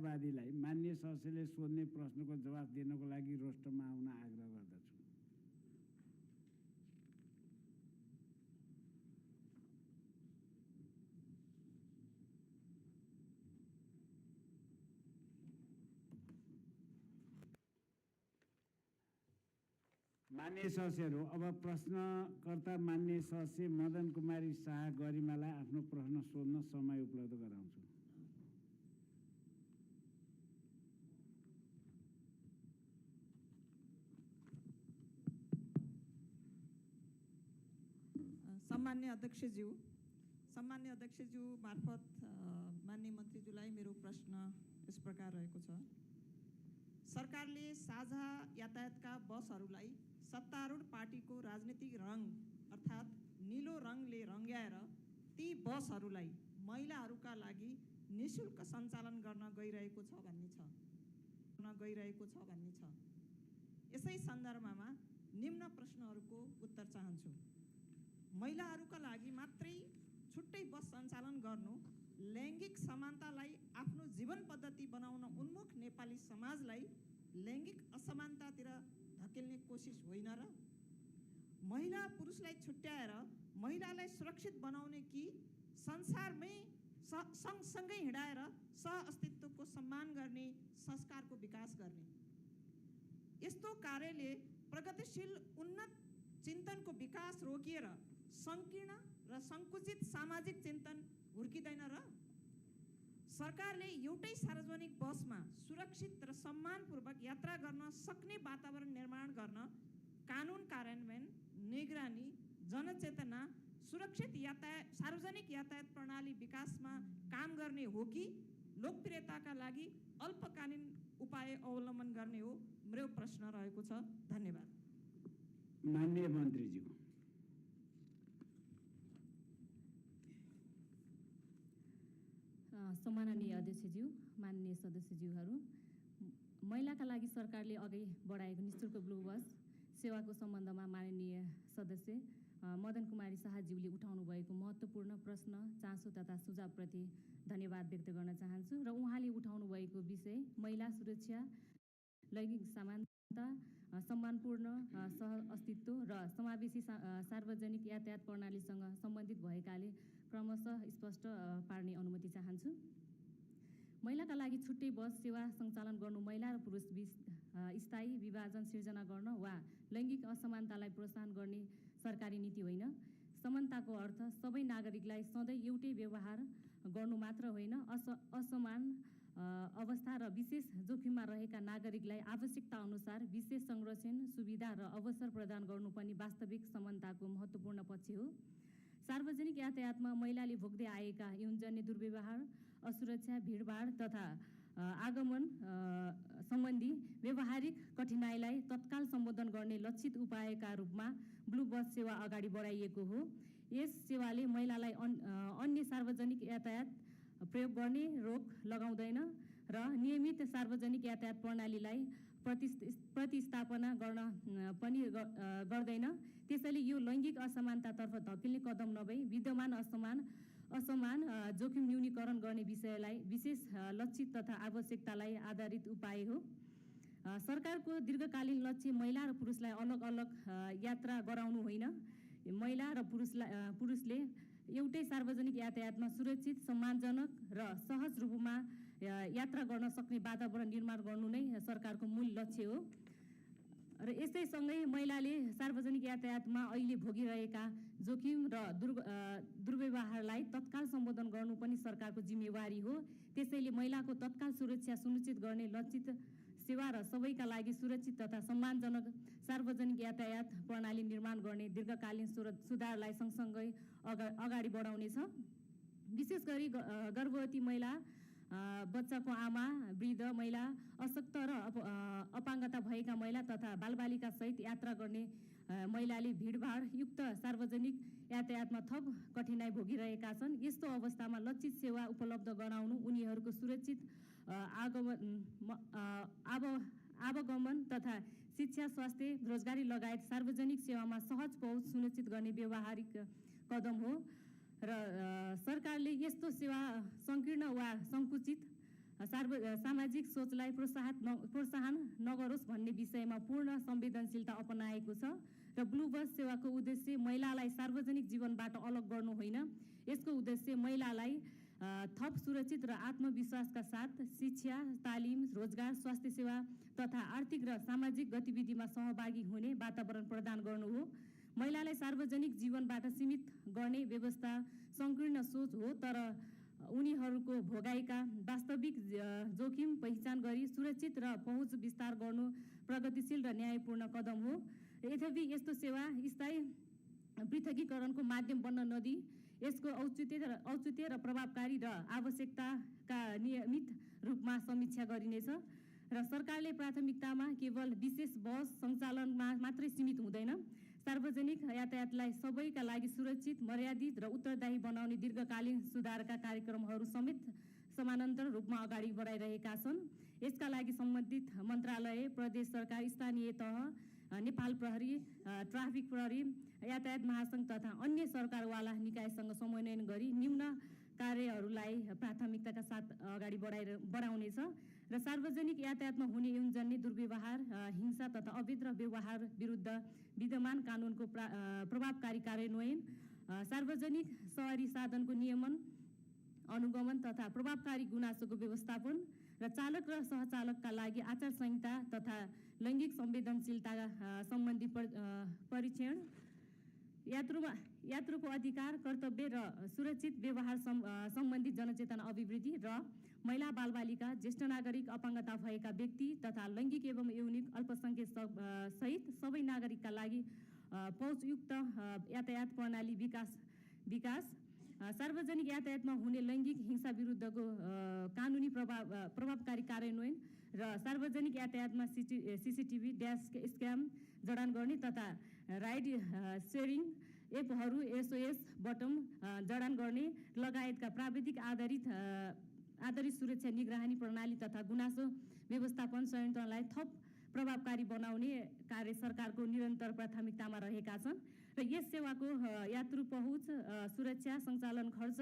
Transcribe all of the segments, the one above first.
सुविधावादीलाई माननीय सदस्यले सोध्ने प्रश्नको जवाफ दिनको लागि रोस्टरमा आउन आग्रह गर्दछु। मान्य सदस्यहरू, अब प्रश्नकर्ता मान्य सदस्य मदन कुमारी शाह गरिमालाई आफ्नो प्रश्न सोध्न समय उपलब्ध गराउँछु। सम्मान्य अध्यक्षज्यू मार्फत माननीय मन्त्रीज्यूलाई मेरो प्रश्न यस प्रकार रहेको छ। सरकारले साझा यातायातका बसहरूलाई सत्तारूढ पार्टीको राजनीतिक रङ अर्थात् नीलो रङले रङ्ग्याएर ती बसहरूलाई महिलाहरूका लागि निःशुल्क सञ्चालन गर्न गइरहेको छ भन्ने छ। यसै सन्दर्भमा निम्न प्रश्नहरूको उत्तर चाहन्छु। महिलाहरूका लागि मात्रै छुट्टै बस सञ्चालन गर्नु लैङ्गिक समानतालाई आफ्नो जीवन पद्धति बनाउन उन्मुख नेपाली समाजलाई लैङ्गिक असमानतातिर धकेल्ने कोसिस होइन र? महिला पुरुषलाई छुट्याएर महिलालाई सुरक्षित बनाउने कि संसारमै सँगसँगै हिँडाएर सहअस्तित्वको सम्मान गर्ने संस्कारको विकास गर्ने? यस्तो कार्यले प्रगतिशील उन्नत चिन्तनको विकास रोकिएर सङ्कीर्ण र सङ्कुचित सामाजिक चिन्तन हुर्किँदैन र? सरकारले एउटै सार्वजनिक बसमा सुरक्षित र सम्मानपूर्वक यात्रा गर्न सक्ने वातावरण निर्माण गर्न कानुन कार्यान्वयन, निगरानी, जनचेतना, सुरक्षित सार्वजनिक यातायात प्रणाली विकासमा काम गर्ने हो कि लोकप्रियताका लागि अल्पकालीन उपाय अवलम्बन गर्ने हो? मेरो प्रश्न रहेको छ। धन्यवाद। माननीय मन्त्रीज्यू। सम्माननीय अध्यक्षज्यू, माननीय सदस्यज्यूहरू, महिलाका लागि सरकारले अघि बढाएको निःशुल्क ब्लू बस सेवाको सम्बन्धमा माननीय सदस्य मदन कुमारी शाहज्यूले उठाउनु भएको महत्त्वपूर्ण प्रश्न, चासो तथा सुझावप्रति धन्यवाद व्यक्त गर्न चाहन्छु। र उहाँले उठाउनु भएको विषय महिला सुरक्षा, लैङ्गिक समानता, सम्मानपूर्ण सहअस्तित्व र समावेशी सार्वजनिक यातायात प्रणालीसँग सम्बन्धित भएकाले क्रमशः स्पष्ट पार्ने अनुमति चाहन्छु। महिलाका लागि छुट्टै बस सेवा सञ्चालन गर्नु महिला र पुरुष बीच स्थायी विभाजन सिर्जना गर्न वा लैङ्गिक असमानतालाई प्रोत्साहन गर्ने सरकारी नीति होइन। समानताको अर्थ सबै नागरिकलाई सधैँ एउटै व्यवहार गर्नु मात्र होइन, असमान अवस्था र विशेष जोखिममा रहेका नागरिकलाई आवश्यकता अनुसार विशेष संरक्षण, सुविधा र अवसर प्रदान गर्नु पनि वास्तविक समानताको महत्त्वपूर्ण पक्ष हो। सार्वजनिक यातायातमा महिलाले भोग्दै आएका यौनजन्य दुर्व्यवहार, असुरक्षा, भिडभाड तथा आगमन सम्बन्धी व्यावहारिक कठिनाइलाई तत्काल सम्बोधन गर्ने लक्षित उपायका रूपमा ब्लू बस सेवा अगाडि बढाइएको हो। यस सेवाले महिलालाई अन्य सार्वजनिक यातायात प्रयोग गर्ने रोक लगाउँदैन र नियमित सार्वजनिक यातायात प्रणालीलाई प्रतिस्थापना गर्न पनि गर्दैन। त्यसैले यो लैङ्गिक असमानतातर्फ धकेल्ने कदम नभई विद्यमान असमान जोखिम न्यूनीकरण गर्ने विषयलाई विशेष लक्षित तथा आवश्यकतालाई आधारित उपाय हो। सरकारको दीर्घकालीन लक्ष्य महिला र पुरुषलाई अलग अलग यात्रा गराउनु होइन। महिला र पुरुषले एउटै सार्वजनिक यातायातमा सुरक्षित, सम्मानजनक र सहज रूपमा यात्रा गर्न सक्ने वातावरण निर्माण गर्नु नै सरकारको मूल लक्ष्य हो। र यसैसँगै महिलाले सार्वजनिक यातायातमा अहिले भोगिरहेका जोखिम र दुर्व्यवहारलाई तत्काल सम्बोधन गर्नु पनि सरकारको जिम्मेवारी हो। त्यसैले महिलाको तत्काल सुरक्षा सुनिश्चित गर्ने लक्षित सेवा र सबैका लागि सुरक्षित तथा सम्मानजनक सार्वजनिक यातायात प्रणाली निर्माण गर्ने दीर्घकालीन सुधारलाई सँगसँगै अगाडि बढाउनेछ। विशेष गरी गर्भवती महिला, बच्चाको आमा, वृद्ध महिला, अशक्त र अपाङ्गता भएका महिला तथा बालबालिका सहित यात्रा गर्ने महिलाले भिडभाड युक्त सार्वजनिक यातायातमा थप कठिनाइ भोगिरहेका छन्। यस्तो अवस्थामा लक्षित सेवा उपलब्ध गराउनु, उनीहरूको सुरक्षित आवागमन तथा शिक्षा, स्वास्थ्य, रोजगारी लगायत सार्वजनिक सेवामा सहज पहुँच सुनिश्चित गर्ने व्यावहारिक कदम हो। र सरकारले यस्तो सेवा सङ्कीर्ण वा सङ्कुचित सामाजिक सोचलाई प्रोत्साहन नगरोस् भन्ने विषयमा पूर्ण संवेदनशीलता अपनाएको छ र ब्लू बस सेवाको उद्देश्य महिलालाई सार्वजनिक जीवनबाट अलग गर्नु होइन। यसको उद्देश्य महिलालाई थप सुरक्षित र आत्मविश्वासका साथ शिक्षा, तालिम, रोजगार, स्वास्थ्य सेवा तथा आर्थिक र सामाजिक गतिविधिमा सहभागी हुने वातावरण प्रदान गर्नु हो। महिलालाई सार्वजनिक जीवनबाट सीमित गर्ने व्यवस्था सङ्कीर्ण सोच हो, तर उनीहरूको भोगाइका वास्तविक जोखिम पहिचान गरी सुरक्षित र पहुँच विस्तार गर्नु प्रगतिशील र न्यायपूर्ण कदम हो। यद्यपि यस्तो सेवा स्थायी पृथकीकरणको माध्यम बन्न नदिई यसको औचित्य र प्रभावकारी र आवश्यकताका नियमित रूपमा समीक्षा गरिनेछ र सरकारले प्राथमिकतामा केवल विशेष बस सञ्चालनमा मात्रै सीमित हुँदैन। सार्वजनिक यातायातलाई सबैका लागि सुरक्षित, मर्यादित र उत्तरदायी बनाउने दीर्घकालीन सुधारका कार्यक्रमहरू समेत समानान्तर रूपमा अगाडि बढाइरहेका छन्। यसका लागि सम्बन्धित मन्त्रालय, प्रदेश सरकार, स्थानीय तह, नेपाल प्रहरी, ट्राफिक प्रहरी, यातायात महासङ्घ तथा अन्य सरकारवाला निकायसँग समन्वयन गरी निम्न कार्यहरूलाई प्राथमिकताका साथ अगाडि बढाउनेछ र सार्वजनिक यातायातमा हुने यौनजन्य दुर्व्यवहार, हिंसा तथा अवैध व्यवहार विरुद्ध विद्यमान कानुनको प्रभावकारी कार्यान्वयन, सार्वजनिक सवारी साधनको नियमन, अनुगमन तथा प्रभावकारी गुनासोको व्यवस्थापन र चालक र सहचालकका लागि आचार संहिता तथा लैङ्गिक संवेदनशीलता सम्बन्धी परीक्षण, यात्रुको अधिकार, कर्तव्य र सुरक्षित व्यवहार सम्बन्धी जनचेतना अभिवृद्धि र महिला, बालबालिका, ज्येष्ठ नागरिक, अपाङ्गता भएका व्यक्ति तथा लैङ्गिक एवं यौनिक अल्पसङ्ख्यक सहित सबै नागरिकका लागि पहुँचयुक्त यातायात प्रणाली विकास, सार्वजनिक यातायातमा हुने लैङ्गिक हिंसा विरुद्धको कानुनी प्रभावकारी कार्यान्वयन र सार्वजनिक यातायातमा CCTV ड्यास क्याम जडान गर्ने तथा राइड सेयरिङ एपहरू SOS बटम जडान गर्ने लगायतका प्राविधिक आधारित सुरक्षा निगरानी प्रणाली तथा गुनासो व्यवस्थापन संयन्त्रलाई थप प्रभावकारी बनाउने कार्य सरकारको निरन्तर प्राथमिकतामा रहेका छन् र यस सेवाको यात्रु पहुँच, सुरक्षा, सञ्चालन खर्च,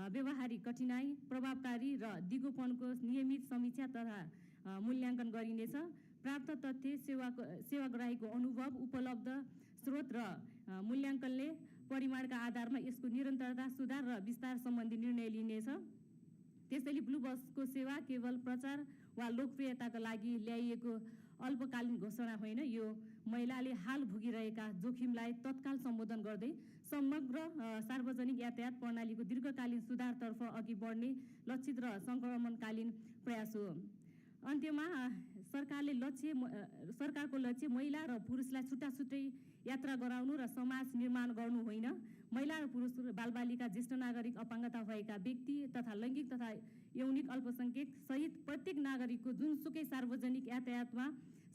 व्यवहारिक कठिनाइ, प्रभावकारी र दिगोपनको नियमित समीक्षा तथा मूल्याङ्कन गरिनेछ। प्राप्त तथ्य, सेवाग्राहीको अनुभव, उपलब्ध स्रोत र मूल्याङ्कनले परिमाणका आधारमा यसको निरन्तरता, सुधार र विस्तार सम्बन्धी निर्णय लिनेछ। त्यसैले ब्लू बसको सेवा केवल प्रचार वा लोकप्रियताका लागि ल्याइएको अल्पकालीन घोषणा होइन, यो महिलाले हाल भोगिरहेका जोखिमलाई तत्काल सम्बोधन गर्दै समग्र सार्वजनिक यातायात प्रणालीको दीर्घकालीन सुधारतर्फ अघि बढ्ने लक्षित र सङ्क्रमणकालीन प्रयास हो। अन्त्यमा सरकारको लक्ष्य महिला र पुरुषलाई छुट्टा-छुट्टै यात्रा गराउनु र समाज निर्माण गर्नु होइन। महिला र पुरुष, बालबालिका, ज्येष्ठ नागरिक, अपाङ्गता भएका व्यक्ति तथा लैङ्गिक तथा यौनिक अल्पसङ्ख्यक सहित प्रत्येक नागरिकको जुनसुकै सार्वजनिक यातायातमा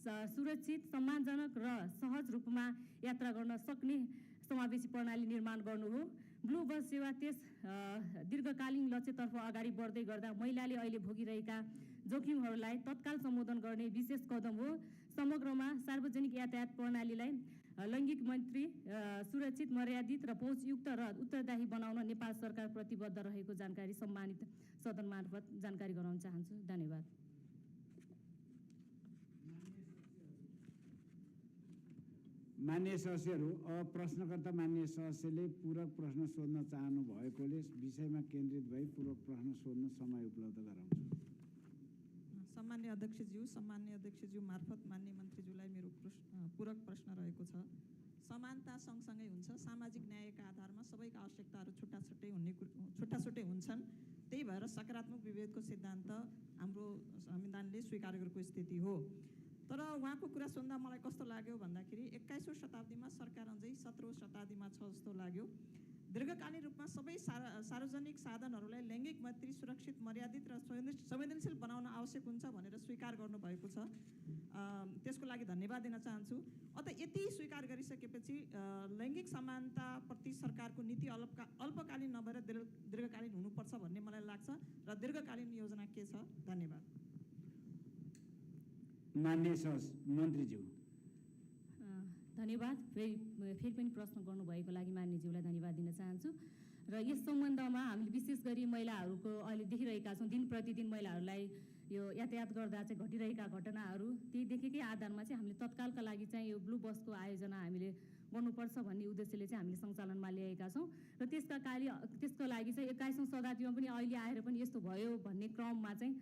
सुरक्षित, सम्मानजनक र सहज रूपमा यात्रा गर्न सक्ने समावेशी प्रणाली निर्माण गर्नु हो। ब्लू बस सेवा त्यस दीर्घकालीन लक्ष्यतर्फ अगाडि बढ्दै गर्दा महिलाले अहिले भोगिरहेका जोखिमहरूलाई तत्काल सम्बोधन गर्ने विशेष कदम हो। समग्रमा सार्वजनिक यातायात प्रणालीलाई लैङ्गिक मैत्री, सुरक्षित, मर्यादित र पहुँचयुक्त र उत्तरदायी बनाउन नेपाल सरकार प्रतिबद्ध रहेको जानकारी सम्मानित सदन मार्फत जानकारी गराउन चाहन्छु। धन्यवाद। मान्य सदस्यहरू, अब प्रश्नकर्ता मान्य सदस्यले पूरक प्रश्न सोध्न चाहनु भएकोले विषयमा केन्द्रित भई पूरक प्रश्न सोध्न समय उपलब्ध गराउँछु। सम्मान्य अध्यक्षज्यू मार्फत मान्य मन्त्रीज्यूलाई मेरो पूरक प्रश्न रहेको छ। समानता सँगसँगै हुन्छ। सामाजिक न्यायका आधारमा सबैका आवश्यकताहरू छुट्टा-छुट्टै हुन्छन्। त्यही भएर सकारात्मक विभेदको सिद्धान्त हाम्रो संविधानले स्वीकार गरेको स्थिति हो। तर उहाँको कुरा सुन्दा मलाई कस्तो लाग्यो भन्दाखेरि 21औं शताब्दीमा सरकार अझै 17औं शताब्दीमा छ जस्तो लाग्यो। दीर्घकालीन रूपमा सबै सार्वजनिक साधनहरूलाई लैङ्गिक मैत्री, सुरक्षित, मर्यादित र संवेदनशील बनाउन आवश्यक हुन्छ भनेर स्वीकार गर्नुभएको छ। त्यसको लागि धन्यवाद दिन चाहन्छु। अत यति स्वीकार गरिसकेपछि लैङ्गिक समानताप्रति सरकारको नीति अल्पकालीन नभएर दीर्घकालीन हुनुपर्छ भन्ने मलाई लाग्छ र दीर्घकालीन योजना के छ? धन्यवाद। मान्य मन्त्रीज्यू। धन्यवाद। फेरि पनि प्रश्न गर्नुभएको लागि मान्यज्यूलाई धन्यवाद दिन चाहन्छु। र र यस सम्बन्धमा हामीले विशेष गरी महिलाहरूको अहिले देखिरहेका छौँ दिन प्रतिदिन महिलाहरूलाई यो यातायात गर्दा चाहिँ घटिरहेका घटनाहरू त्यही देखेकै आधारमा चाहिँ हामीले तत्कालका लागि चाहिँ यो ब्लू बसको आयोजना हामीले गर्नुपर्छ भन्ने उद्देश्यले चाहिँ हामीले सञ्चालनमा ल्याएका छौँ र त्यसको लागि चाहिँ 21औं शताब्दीमा पनि अहिले आएर पनि यस्तो भयो भन्ने क्रममा चाहिँ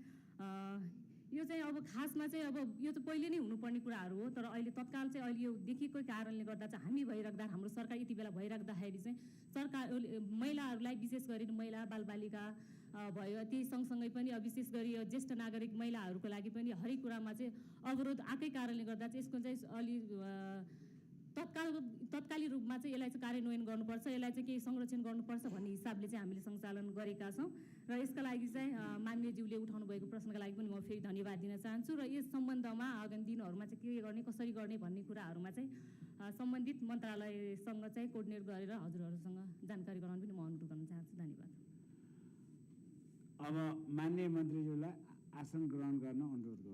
यो चाहिँ अब खासमा चाहिँ अब यो त पहिले नै हुनुपर्ने कुराहरू हो तर अहिले तत्काल चाहिँ अहिले यो देखिएको कारणले गर्दा चाहिँ हामी भइराख्दा हाम्रो सरकार यति बेला भइराख्दाखेरि चाहिँ सरकार महिलाहरूलाई विशेष गरी महिला बालबालिका भयो त्यही सँगसँगै पनि अब विशेष गरी यो ज्येष्ठ नागरिक महिलाहरूको लागि पनि हरेक कुरामा चाहिँ अवरोध आएकै कारणले गर्दा चाहिँ यसको चाहिँ अलि तत्काली रूपमा चाहिँ यसलाई चाहिँ कार्यान्वयन गर्नुपर्छ यसलाई चाहिँ केही संरक्षण गर्नुपर्छ भन्ने हिसाबले चाहिँ हामीले सञ्चालन गरेका छौँ र यसका लागि चाहिँ मान्यज्यूले उठाउनु भएको प्रश्नका लागि पनि म फेरि धन्यवाद दिन चाहन्छु र यस सम्बन्धमा आगामी दिनहरूमा चाहिँ के गर्ने कसरी गर्ने भन्ने कुराहरूमा चाहिँ सम्बन्धित मन्त्रालयसँग चाहिँ कोर्डिनेट गरेर हजुरहरूसँग जानकारी गराउन पनि म अनुरोध गर्न चाहन्छु। धन्यवाद। अब माननीय मन्त्रीज्यूलाई आसन ग्रहण गर्न अनुरोध गर्छु।